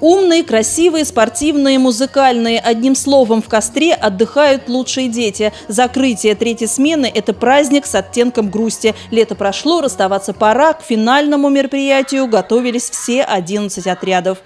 Умные, красивые, спортивные, музыкальные. Одним словом, в Костре отдыхают лучшие дети. Закрытие третьей смены – это праздник с оттенком грусти. Лето прошло, расставаться пора. К финальному мероприятию готовились все 11 отрядов.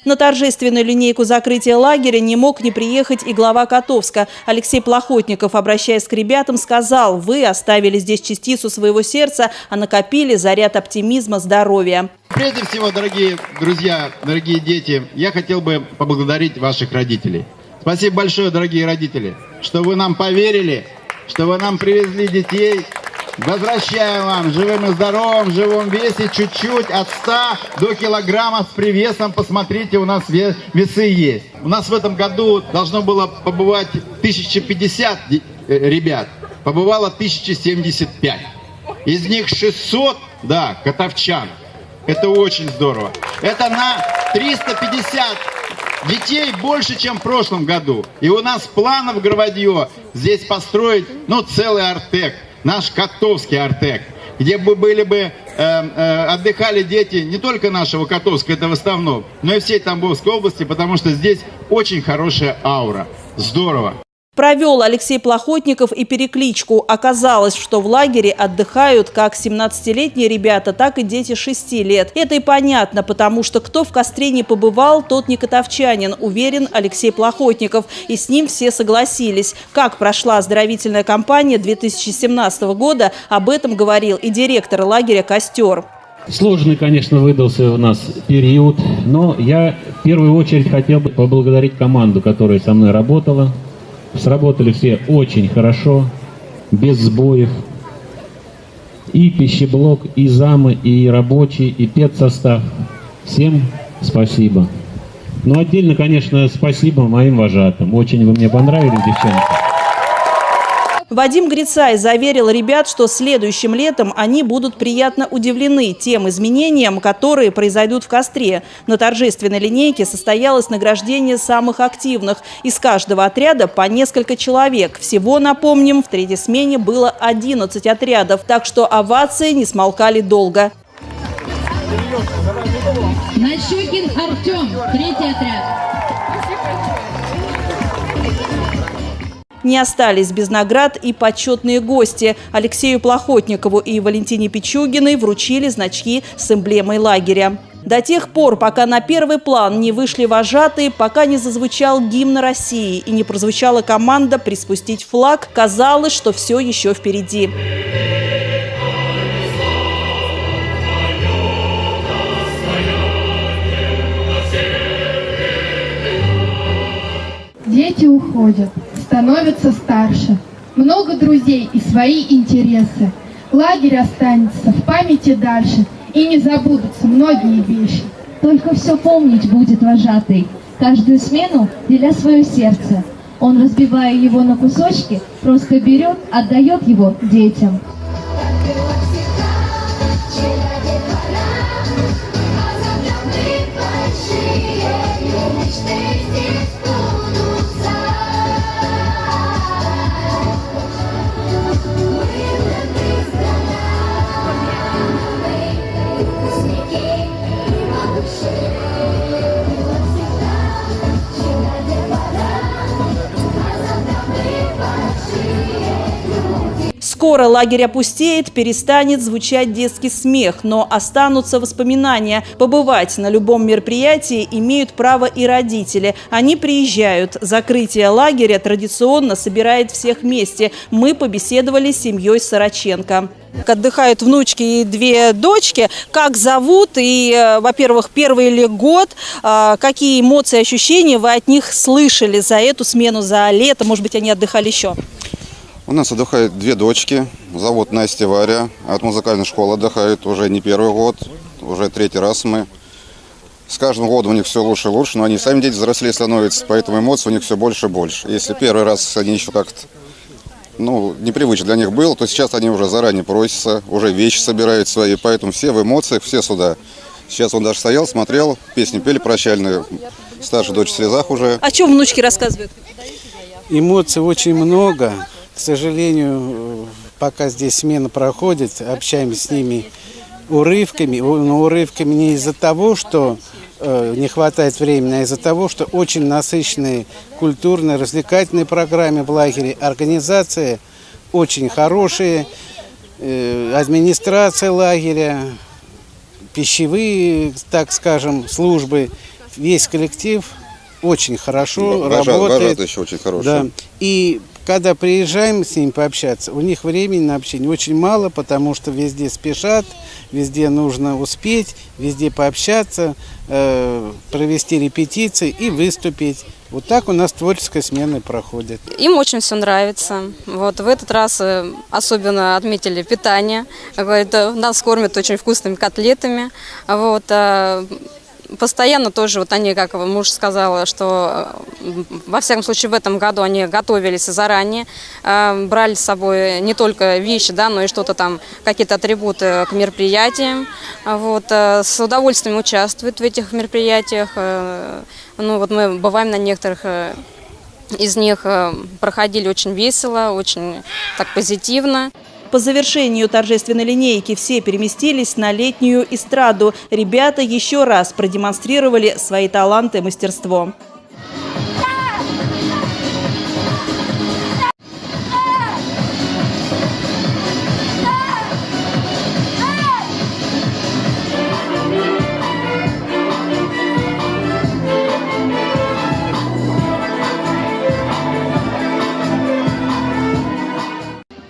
На торжественную линейку закрытия лагеря не мог не приехать и глава Котовска. Алексей Плохотников, обращаясь к ребятам, сказал: «Вы оставили здесь частицу своего сердца, а накопили заряд оптимизма, здоровья». Прежде всего, дорогие друзья, дорогие дети, я хотел бы поблагодарить ваших родителей. Спасибо большое, дорогие родители, что вы нам поверили, что вы нам привезли детей. Возвращаем вам живым и здоровым, в живом весе, чуть-чуть от 100 до килограммов с привесом. Посмотрите, у нас весы есть. У нас в этом году должно было побывать 1050 ребят, побывало 1075. Из них 600, котовчан. Это очень здорово. Это на 350 детей больше, чем в прошлом году. И у нас планов Гроводье здесь построить, целый Артек. Наш Котовский Артек, где отдыхали дети не только нашего Котовска, это в основном, но и всей Тамбовской области, потому что здесь очень хорошая аура. Здорово. Провел Алексей Плохотников и перекличку. Оказалось, что в лагере отдыхают как 17-летние ребята, так и дети 6 лет. Это и понятно, потому что кто в Костре не побывал, тот не котовчанин, уверен Алексей Плохотников. И с ним все согласились. Как прошла оздоровительная кампания 2017 года, об этом говорил и директор лагеря «Костер». Сложный, конечно, выдался у нас период, но я в первую очередь хотел бы поблагодарить команду, которая со мной работала. Сработали все очень хорошо, без сбоев. И пищеблок, и замы, и рабочий, и педсостав. Всем спасибо. Ну, отдельно, конечно, спасибо моим вожатым. Очень вы мне понравились, девчонки. Вадим Грицай заверил ребят, что следующим летом они будут приятно удивлены тем изменениям, которые произойдут в Костре. На торжественной линейке состоялось награждение самых активных. Из каждого отряда по несколько человек. Всего, напомним, в третьей смене было 11 отрядов. Так что овации не смолкали долго. Нащекин Артем, третий отряд. Не остались без наград и почетные гости. Алексею Плохотникову и Валентине Пичугиной вручили значки с эмблемой лагеря. До тех пор, пока на первый план не вышли вожатые, пока не зазвучал гимн России и не прозвучала команда приспустить флаг, казалось, что все еще впереди. Дети уходят, становятся старше. Много друзей и свои интересы. Лагерь останется в памяти дальше, и не забудутся многие вещи. Только все помнить будет вожатый. Каждую смену деля свое сердце. Он, разбивая его на кусочки, просто берет, отдает его детям. Скоро лагерь опустеет, перестанет звучать детский смех, но останутся воспоминания. Побывать на любом мероприятии имеют право и родители. Они приезжают. Закрытие лагеря традиционно собирает всех вместе. Мы побеседовали с семьей Сороченко. Отдыхают внучки и 2 дочки. Как зовут? И, во-первых, первый ли год? Какие эмоции, ощущения вы от них слышали за эту смену, за лето? Может быть, они отдыхали еще? У нас отдыхают 2 дочки. Зовут Настя, Варя. От музыкальной школы отдыхают уже не первый год. Уже 3-й раз мы. С каждым годом у них все лучше и лучше. Но они сами дети взрослее становятся, поэтому эмоций у них все больше и больше. Если первый раз они еще как-то непривычно для них было, то сейчас они уже заранее просятся, уже вещи собирают свои. Поэтому все в эмоциях, все сюда. Сейчас он даже стоял, смотрел, песни пели прощальные. Старшая дочь в слезах уже. О чем внучки рассказывают? Эмоций очень много. К сожалению, пока здесь смена проходит, общаемся с ними урывками. Но урывками не из-за того, что не хватает времени, а из-за того, что очень насыщенные культурные, развлекательные программы в лагере, организация очень хорошие, администрация лагеря, пищевые, так скажем, службы, весь коллектив очень хорошо работает. Вожатые еще очень хорошие. Да. И когда приезжаем с ними пообщаться, у них времени на общение очень мало, потому что везде спешат, везде нужно успеть, везде пообщаться, провести репетиции и выступить. Вот так у нас творческая смена проходит. Им очень все нравится. Вот в этот раз особенно отметили питание. Говорит, нас кормят очень вкусными котлетами. Вот. Постоянно тоже, вот они, как муж сказал, что во всяком случае в этом году они готовились заранее, брали с собой не только вещи, да, но и что-то там, какие-то атрибуты к мероприятиям. Вот, с удовольствием участвуют в этих мероприятиях. Ну, вот мы бываем на некоторых из них, проходили очень весело, очень так позитивно. По завершению торжественной линейки все переместились на летнюю эстраду. Ребята еще раз продемонстрировали свои таланты и мастерство.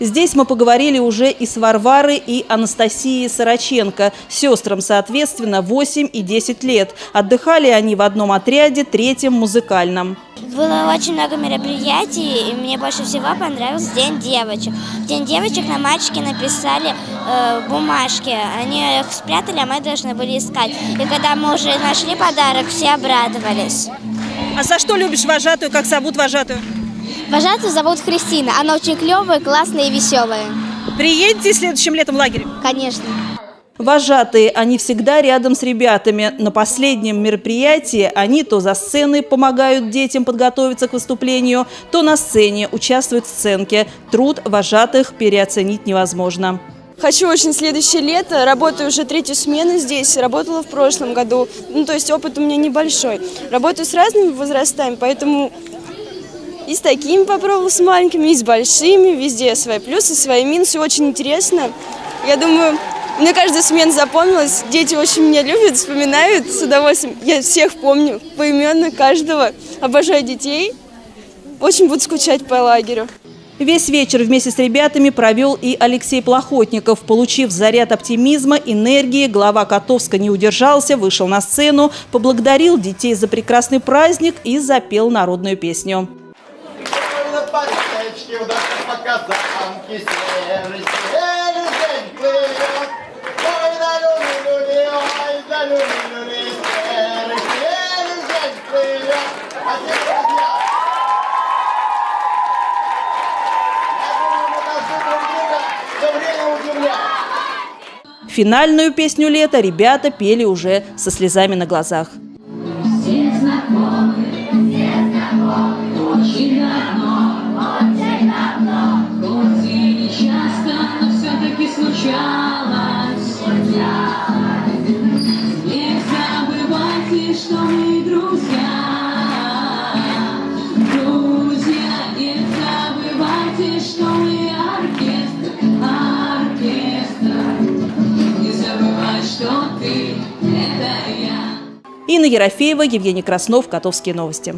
Здесь мы поговорили уже и с Варварой, и Анастасией Сороченко. Сестрам, соответственно, 8 и 10 лет. Отдыхали они в одном отряде, третьем музыкальном. Было очень много мероприятий, и мне больше всего понравился День девочек. В День девочек на мальчики написали бумажки. Они их спрятали, а мы должны были искать. И когда мы уже нашли подарок, все обрадовались. А за что любишь вожатую? Как зовут вожатую? Вожатую зовут Христина. Она очень клевая, классная и веселая. Приедете следующим летом в лагерь? Конечно. Вожатые, они всегда рядом с ребятами. На последнем мероприятии они то за сценой помогают детям подготовиться к выступлению, то на сцене участвуют в сценке. Труд вожатых переоценить невозможно. Хочу очень следующее лето. Работаю уже 3-ю смену здесь. Работала в прошлом году. Ну, то есть опыт у меня небольшой. Работаю с разными возрастами, поэтому и с такими попробовала, с маленькими, и с большими. Везде свои плюсы, свои минусы. Очень интересно. Я думаю, мне каждая смена запомнилась. Дети очень меня любят, вспоминают с удовольствием. Я всех помню поименно, каждого. Обожаю детей. Очень буду скучать по лагерю. Весь вечер вместе с ребятами провел и Алексей Плохотников. Получив заряд оптимизма, энергии, глава Котовска не удержался, вышел на сцену, поблагодарил детей за прекрасный праздник и запел народную песню. Финальную песню лета ребята пели уже со слезами на глазах. Инна Ерофеева, Евгений Краснов, Котовские новости.